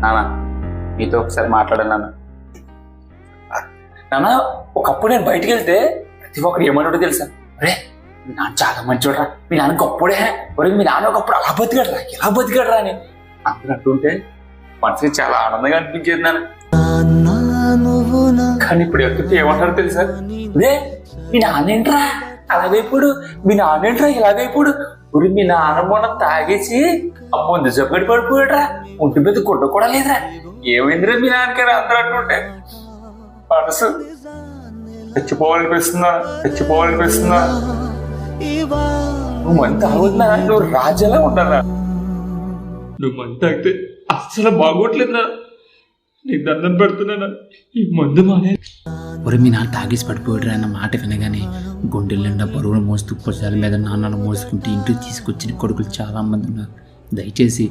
నాన్న మీతో ఒకసారి మాట్లాడాను నాన్న. నాన్న ఒకప్పుడు నేను బయటికి వెళ్తే ప్రతి ఒక్కరు ఏమన్నాడో తెలుసా, అరే మీ నాన్న చాలా మంచివాడ్రా, మీ నాన్న గొప్పడే, ఒరే మీ నాన్న ఒకప్పుడు అలా బతికాడరా ఇలా బతికాడరా అని అందరూ అంటుంటే మనసుకి చాలా ఆనందంగా అనిపించేది నాన్న. కానీ ఇప్పుడు ఎత్తుతే ఏమంటారో తెలుసా, రే మీ నాన్నేంట్రా అలాగైపోడు, మీ నాన్నేంట్రా ఇలాగైపోడు, ఇప్పుడు మీ నాన్న మొన్న తాగేసి ఆ ముందు జబ్బడి పడిపోయాడ్రా, ఒంటి మీద గుడ్డ కూడా లేదురా, ఏమైందిరా మీ నాన్నగారు అందరూ అంటుంటే మనసు చచ్చిపోవాలనిపిస్తుందా. నువ్వు మంది తాగుతున్నా, నువ్వు రాజాలా ఉండాలా, నువ్వు మంది తాగితే అస్సలు బాగోట్లేదునా, నీకు దండం పెడుతున్నా ఈ మందు మానే. ఒరే మీ నాన్న తాగేసి పడిపోయాడు అన్న మాట వినగానే గుండెల నిండా బరువులు మోస్తూ పొజాల మీద నాన్నను మోసుకుంటూ ఇంటికి తీసుకొచ్చిన కొడుకులు చాలా మంది ఉన్నారు. దయచేసి